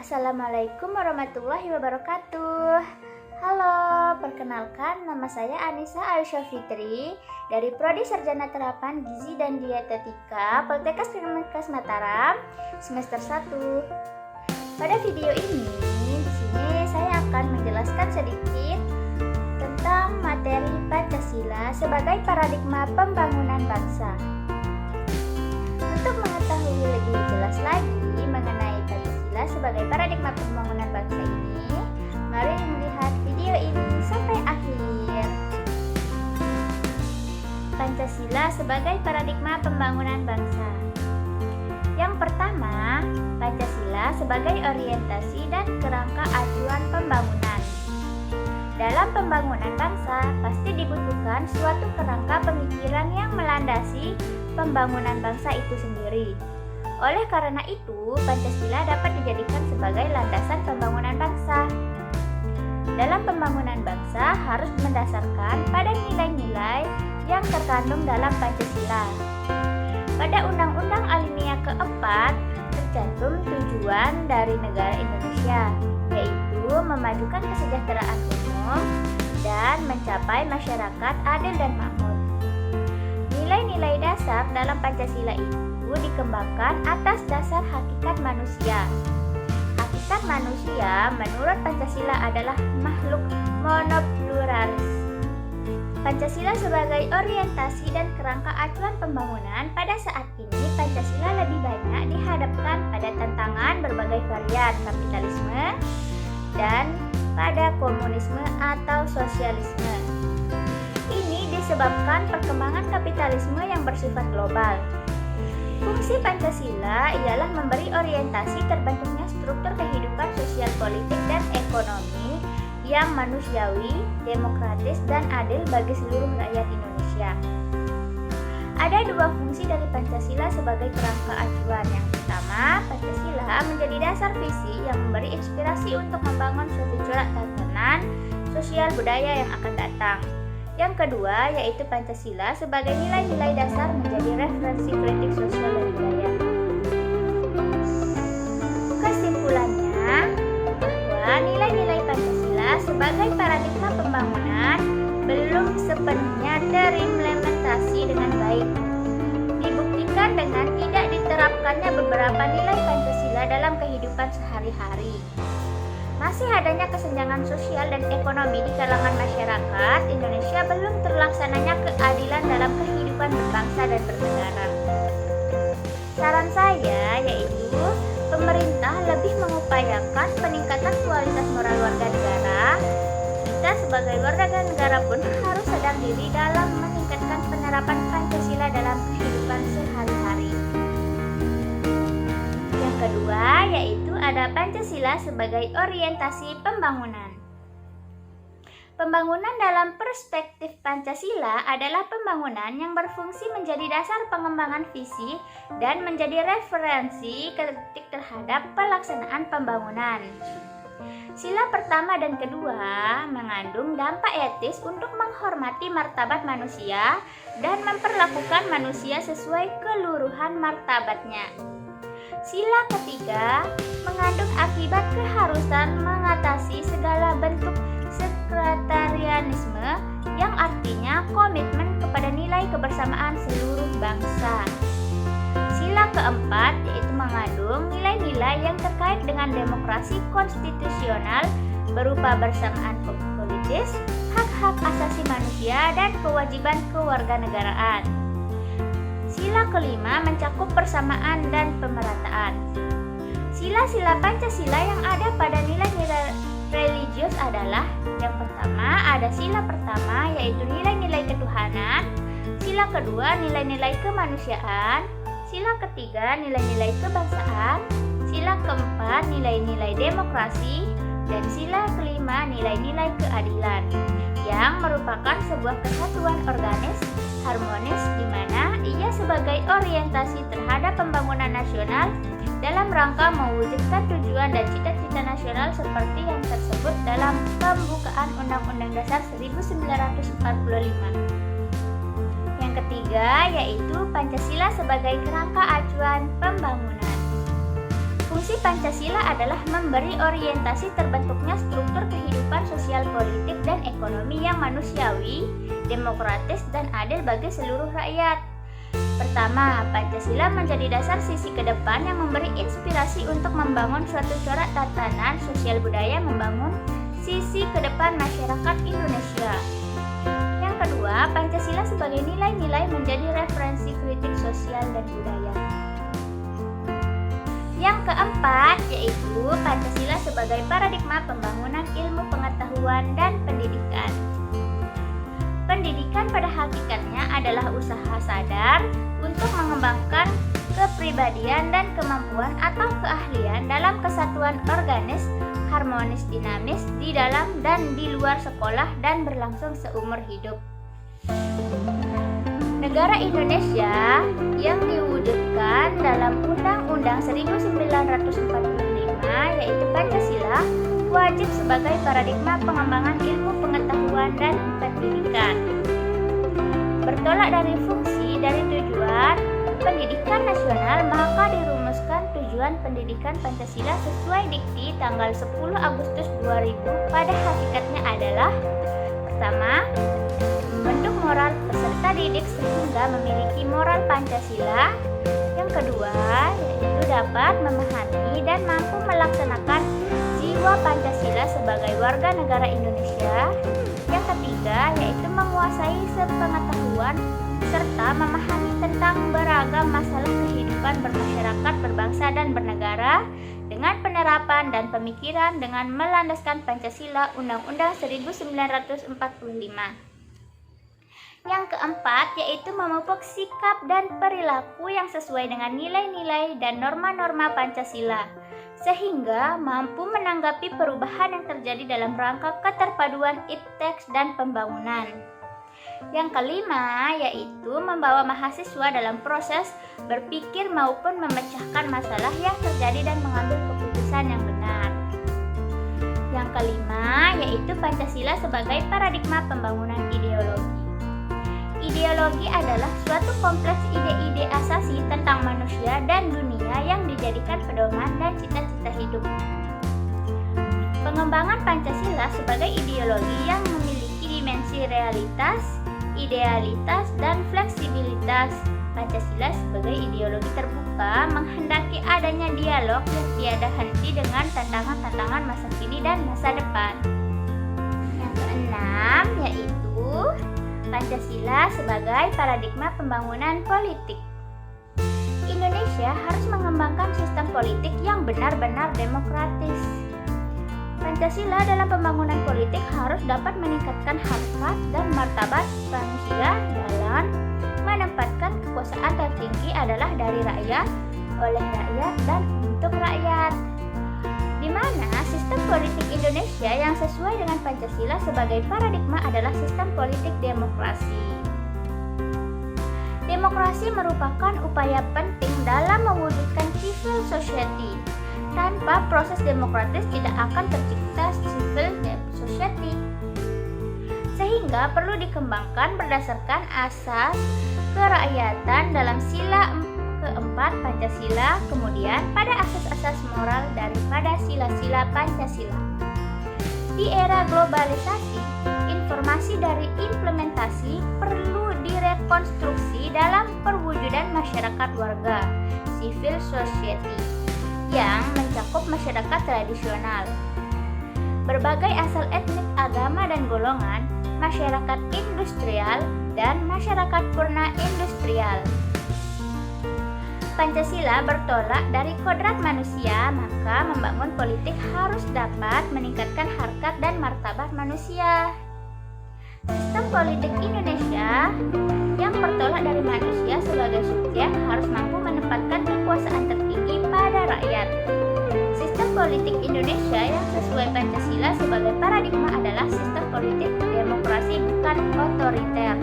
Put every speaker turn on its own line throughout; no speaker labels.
Assalamualaikum warahmatullahi wabarakatuh. Halo, perkenalkan nama saya Anissa Aisyah Fitri dari Prodi Sarjana Terapan Gizi dan Dietetika Poltekkes Kemenkes Mataram semester 1. Pada video ini, di sini saya akan menjelaskan sedikit tentang materi Pancasila sebagai paradigma pembangunan bangsa. Untuk mengetahui lebih jelas lagi mengenai Pancasila sebagai paradigma pembangunan bangsa ini, mari melihat video ini sampai akhir. Pancasila sebagai paradigma pembangunan bangsa. Yang pertama, Pancasila sebagai orientasi dan kerangka acuan pembangunan. Dalam pembangunan bangsa, pasti dibutuhkan suatu kerangka pemikiran yang melandasi pembangunan bangsa itu sendiri. Oleh karena itu, Pancasila dapat dijadikan sebagai landasan pembangunan bangsa. Dalam pembangunan bangsa harus mendasarkan pada nilai-nilai yang terkandung dalam Pancasila. Pada Undang-Undang Alinea keempat tercantum tujuan dari negara Indonesia, yaitu memajukan kesejahteraan umum dan mencapai masyarakat adil dan makmur. Nilai-nilai dasar dalam Pancasila itu dikembangkan atas dasar hakikat manusia. Hakikat manusia menurut Pancasila adalah makhluk monopluralis. Pancasila sebagai orientasi dan kerangka acuan pembangunan. Pada saat ini Pancasila lebih banyak dihadapkan pada tantangan berbagai varian kapitalisme dan pada komunisme atau sosialisme. Ini disebabkan perkembangan kapitalisme yang bersifat global. Fungsi Pancasila ialah memberi orientasi terbentuknya struktur kehidupan sosial, politik, dan ekonomi yang manusiawi, demokratis, dan adil bagi seluruh rakyat Indonesia. Ada dua fungsi dari Pancasila sebagai kerangka acuan. Yang pertama, Pancasila menjadi dasar visi yang memberi inspirasi untuk membangun suatu corak tatanan sosial budaya yang akan datang. Yang kedua, yaitu Pancasila sebagai nilai-nilai dasar menjadi referensi kritik sosial dan budaya. Kesimpulannya, bahwa nilai-nilai Pancasila sebagai paradigma pembangunan belum sepenuhnya terimplementasi dengan baik. Dibuktikan dengan tidak diterapkannya beberapa nilai Pancasila dalam kehidupan sehari-hari. Masih adanya kesenjangan sosial dan ekonomi di kalangan masyarakat Indonesia, belum terlaksananya keadilan dalam kehidupan berbangsa dan bernegara. Saran saya yaitu pemerintah lebih mengupayakan peningkatan kualitas moral warga negara. Kita sebagai warga negara pun harus sadar diri dalam meningkatkan penerapan Pancasila dalam kehidupan sehari-hari. Yang kedua yaitu ada Pancasila sebagai orientasi pembangunan. Pembangunan dalam perspektif Pancasila adalah pembangunan yang berfungsi menjadi dasar pengembangan visi dan menjadi referensi kritik terhadap pelaksanaan pembangunan. Sila pertama dan kedua mengandung dampak etis untuk menghormati martabat manusia dan memperlakukan manusia sesuai keluruhan martabatnya. Sila ketiga mengandung akibat keharusan mengatasi segala bentuk sekretarianisme yang artinya komitmen kepada nilai kebersamaan seluruh bangsa. Sila keempat yaitu mengandung nilai-nilai yang terkait dengan demokrasi konstitusional berupa bersamaan politis, hak-hak asasi manusia, dan kewajiban kewarganegaraan. Sila kelima mencakup persamaan dan pemerataan. Sila-sila Pancasila yang ada pada nilai-nilai religius adalah: yang pertama ada sila pertama yaitu nilai-nilai ketuhanan, sila kedua nilai-nilai kemanusiaan, sila ketiga nilai-nilai kebangsaan, sila keempat nilai-nilai demokrasi, dan sila kelima nilai-nilai keadilan, yang merupakan sebuah kesatuan organis, harmonis di mana ia sebagai orientasi terhadap pembangunan nasional dalam rangka mewujudkan tujuan dan cita-cita nasional seperti yang tersebut dalam pembukaan Undang-Undang Dasar 1945. Yang ketiga yaitu Pancasila sebagai kerangka acuan pembangunan. Fungsi Pancasila adalah memberi orientasi terbentuknya struktur kehidupan sosial politik dan ekonomi yang manusiawi, demokratis, dan adil bagi seluruh rakyat. Pertama, Pancasila menjadi dasar sisi ke depan yang memberi inspirasi untuk membangun suatu corak tatanan sosial budaya membangun sisi ke depan masyarakat Indonesia. Yang kedua, Pancasila sebagai nilai-nilai menjadi referensi kritik sosial dan budaya. Yang keempat, yaitu Pancasila sebagai paradigma pembangunan ilmu pengetahuan dan pendidikan. Pendidikan pada hakikatnya adalah usaha sadar untuk mengembangkan kepribadian dan kemampuan atau keahlian dalam kesatuan organis, harmonis, dinamis di dalam dan di luar sekolah dan berlangsung seumur hidup. Negara Indonesia yang diwujudkan dalam Undang-Undang 1945 yaitu Pancasila wajib sebagai paradigma pengembangan ilmu pengetahuan dan pendidikan. Bertolak dari fungsi dari tujuan pendidikan nasional, maka dirumuskan tujuan pendidikan Pancasila sesuai dikti tanggal 10 Agustus 2000 pada hakikatnya adalah: pertama, membentuk moral peserta didik sehingga memiliki moral Pancasila. Yang kedua, yaitu dapat memahami dan mampu melaksanakan jiwa Pancasila sebagai warga negara Indonesia. Yang ketiga, yaitu menguasai sepengetahuan serta memahami tentang beragam masalah kehidupan bermasyarakat, berbangsa, dan bernegara dengan penerapan dan pemikiran dengan melandaskan Pancasila Undang-Undang 1945. Yang keempat, yaitu memupuk sikap dan perilaku yang sesuai dengan nilai-nilai dan norma-norma Pancasila, sehingga mampu menanggapi perubahan yang terjadi dalam rangka keterpaduan ipteks dan pembangunan. Yang kelima, yaitu membawa mahasiswa dalam proses berpikir maupun memecahkan masalah yang terjadi dan mengambil keputusan yang benar. Yang kelima, yaitu Pancasila sebagai paradigma pembangunan ideologi. Ideologi adalah suatu kompleks ide-ide asasi tentang manusia dan dunia yang dijadikan pedoman dan cita-cita hidup. Pengembangan Pancasila sebagai ideologi yang memiliki dimensi realitas, idealitas, dan fleksibilitas. Pancasila sebagai ideologi terbuka menghendaki adanya dialog yang tiada henti dengan tantangan-tantangan masa kini dan masa depan. Yang keenam, yaitu Pancasila sebagai paradigma pembangunan politik. Indonesia harus mengembangkan sistem politik yang benar-benar demokratis. Pancasila dalam pembangunan politik harus dapat meningkatkan harkat dan martabat manusia dalam menempatkan kekuasaan tertinggi adalah dari rakyat, oleh rakyat, dan untuk rakyat. Di mana sistem politik Indonesia yang sesuai dengan Pancasila sebagai paradigma adalah sistem politik demokrasi. Demokrasi merupakan upaya penting dalam mewujudkan civil society. Tanpa proses demokratis tidak akan tercipta civil society. Sehingga perlu dikembangkan berdasarkan asas kerakyatan dalam sila keempat Pancasila, kemudian pada asas-asas moral daripada sila-sila Pancasila. Di era globalisasi, informasi dari implementasi perlu direkonstruksi dalam perwujudan masyarakat warga, civil society, yang mencakup masyarakat tradisional, berbagai asal etnik, agama, dan golongan, masyarakat industrial, dan masyarakat purna industrial. Pancasila bertolak dari kodrat manusia, maka membangun politik harus dapat meningkatkan harkat dan martabat manusia. Sistem politik Indonesia yang bertolak dari manusia sebagai subjek harus mampu menempatkan kekuasaan tertinggi pada rakyat. Sistem politik Indonesia yang sesuai Pancasila sebagai paradigma adalah sistem politik demokrasi, bukan otoriter.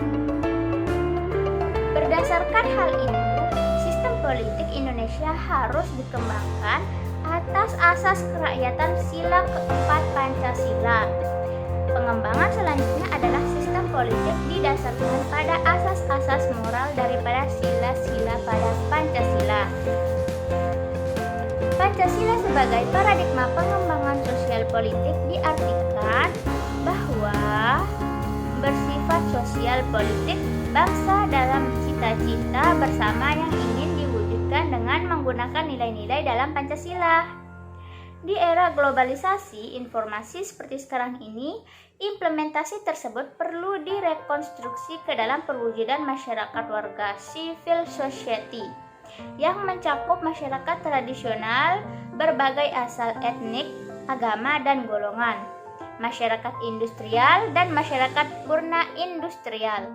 Berdasarkan hal itu, politik Indonesia harus dikembangkan atas asas kerakyatan sila keempat Pancasila. Pengembangan selanjutnya adalah sistem politik didasarkan pada asas-asas moral daripada sila-sila pada Pancasila. Pancasila sebagai paradigma pengembangan sosial politik diartikan bahwa bersifat sosial politik bangsa dalam cita-cita bersama yang ingin diwujudkan dengan menggunakan nilai-nilai dalam Pancasila. Di era globalisasi informasi seperti sekarang ini, implementasi tersebut perlu direkonstruksi ke dalam perwujudan masyarakat warga civil society yang mencakup masyarakat tradisional berbagai asal etnik, agama, dan golongan, masyarakat industrial, dan masyarakat purna industrial.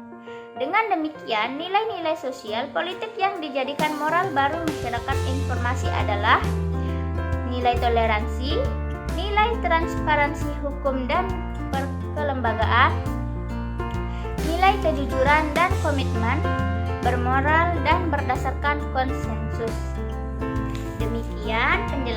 Dengan demikian, nilai-nilai sosial politik yang dijadikan moral baru masyarakat informasi adalah nilai toleransi, nilai transparansi hukum dan kelembagaan, nilai kejujuran dan komitmen, bermoral dan berdasarkan konsensus. Demikian penjelasan